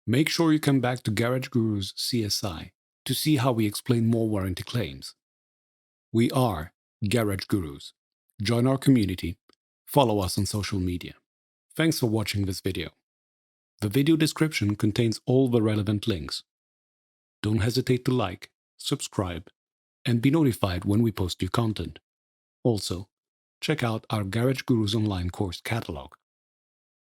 Make sure you come back to Garage Guru's CSI to see how we explain more warranty claims. We are Garage Gurus. Join our community. Follow us on social media. Thanks for watching this video. The video description contains all the relevant links. Don't hesitate to like, subscribe, and be notified when we post new content. Also, check out our Garage Gurus online course catalog.